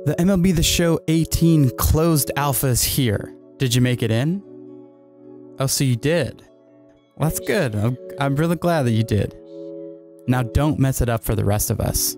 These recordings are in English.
The MLB The Show 18 closed alpha is here. Did you make it in? Oh, so you did. Well, that's good. I'm really glad that you did. Now don't mess it up for the rest of us.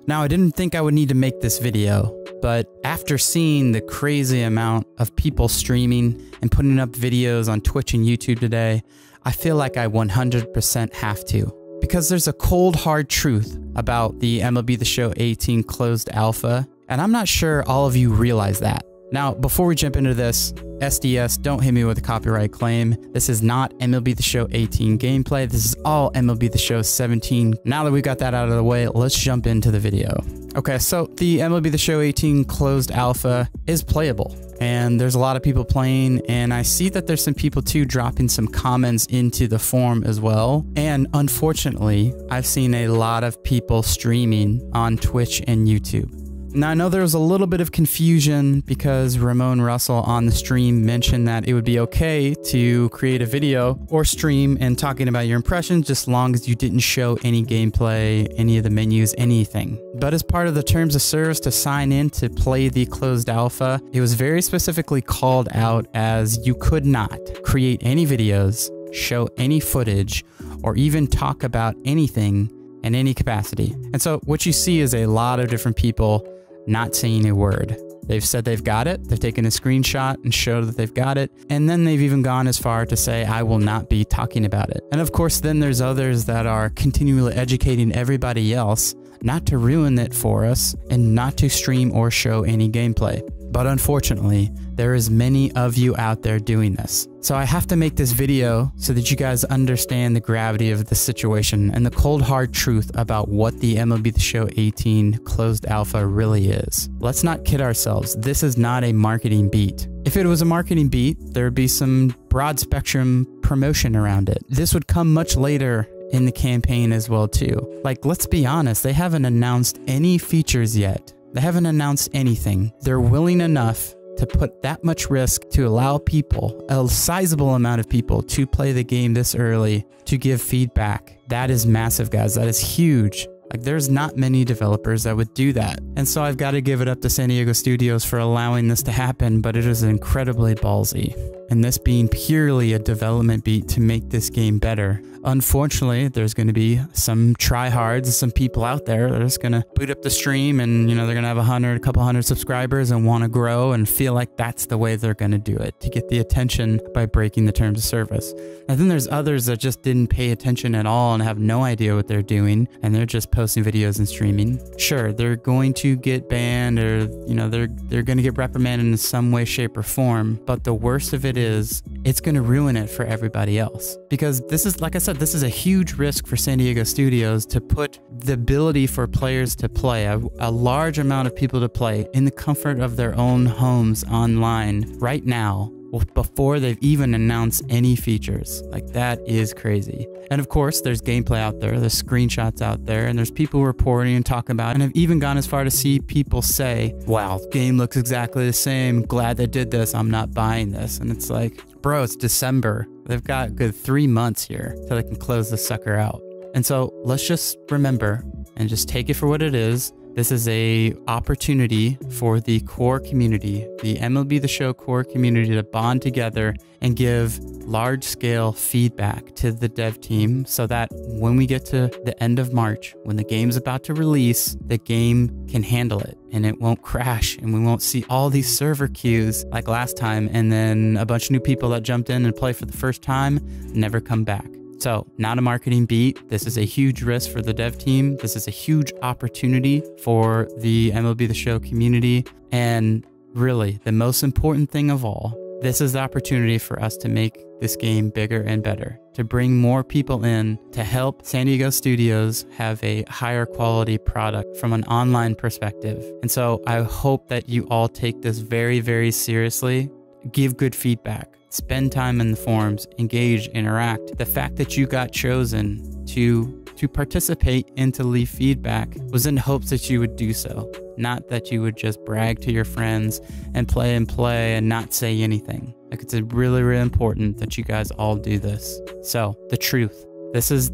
Now, I didn't think I would need to make this video, but after seeing the crazy amount of people streaming and putting up videos on Twitch and YouTube today, I feel like I 100% have to. Because there's a cold, hard truth about the MLB The Show 18 closed alpha, and I'm not sure all of you realize that. Now, before we jump into this, SDS, don't hit me with a copyright claim. This is not MLB The Show 18 gameplay. This is all MLB The Show 17. Now that we got that out of the way, let's jump into the video. Okay, so the MLB The Show 18 closed alpha is playable, and there's a lot of people playing, and I see that there's some people too dropping some comments into the forum as well. And unfortunately, I've seen a lot of people streaming on Twitch and YouTube. Now, I know there was a little bit of confusion because Ramon Russell on the stream mentioned that it would be okay to create a video or stream and talking about your impressions just long as you didn't show any gameplay, any of the menus, anything. But as part of the terms of service to sign in to play the closed alpha, it was very specifically called out as you could not create any videos, show any footage, or even talk about anything in any capacity. And so what you see is a lot of different people not saying a word. They've said they've got it, they've taken a screenshot and showed that they've got it, and then they've even gone as far to say, I will not be talking about it. And of course, then there's others that are continually educating everybody else not to ruin it for us and not to stream or show any gameplay. But unfortunately, there is many of you out there doing this. So I have to make this video so that you guys understand the gravity of the situation and the cold hard truth about what the MLB The Show 18 closed alpha really is. Let's not kid ourselves. This is not a marketing beat. If it was a marketing beat, there would be some broad spectrum promotion around it. This would come much later in the campaign as well too. Like, let's be honest, they haven't announced any features yet. They haven't announced anything. They're willing enough to put that much risk to allow people, a sizable amount of people, to play the game this early, to give feedback. That is massive, guys. That is huge. Like, there's not many developers that would do that. And so I've got to give it up to San Diego Studios for allowing this to happen, but it is incredibly ballsy. And this being purely a development beat to make this game better. Unfortunately, there's going to be some tryhards, some people out there that are just going to boot up the stream and, you know, they're going to have a couple hundred subscribers and want to grow and feel like that's the way they're going to do it, to get the attention by breaking the terms of service. And then there's others that just didn't pay attention at all and have no idea what they're doing, and they're just posting videos and streaming. Sure, they're going to get banned, or, you know, they're going to get reprimanded in some way, shape, or form, but the worst of it is it's going to ruin it for everybody else. Because this is, like I said, this is a huge risk for San Diego Studios to put the ability for players to play, a large amount of people to play in the comfort of their own homes online right now, before they've even announced any features. Like, that is crazy. And of course, there's gameplay out there, there's screenshots out there, and there's people reporting and talking about it, and have even gone as far to see people say, wow, game looks exactly the same, glad they did this, I'm not buying this. And it's like, bro, it's December. They've got a good 3 months here till they can close this sucker out. And so let's just remember and just take it for what it is. This is a opportunity for the core community, the MLB The Show core community, to bond together and give large-scale feedback to the dev team so that when we get to the end of March, when the game's about to release, the game can handle it and it won't crash and we won't see all these server queues like last time, and then a bunch of new people that jumped in and play for the first time never come back. So, not a marketing beat. This is a huge risk for the dev team. This is a huge opportunity for the MLB The Show community. And really, the most important thing of all, this is the opportunity for us to make this game bigger and better, to bring more people in, to help San Diego Studios have a higher quality product from an online perspective. And so I hope that you all take this very, very seriously. Give good feedback. Spend time in the forums, engage, interact. The fact that you got chosen to participate and to leave feedback was in hopes that you would do so, not that you would just brag to your friends and play and not say anything. Like, it's really, really important that you guys all do this. So, the truth. This is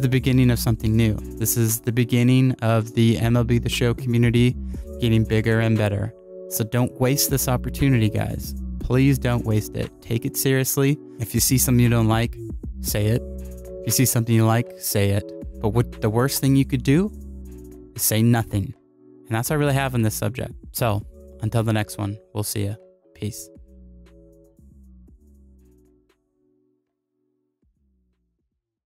the beginning of something new. This is the beginning of the MLB the Show community getting bigger and better. So don't waste this opportunity, guys. Please don't waste it. Take it seriously. If you see something you don't like, say it. If you see something you like, say it. But what the worst thing you could do is say nothing. And that's all I really have on this subject. So until the next one, we'll see you. Peace.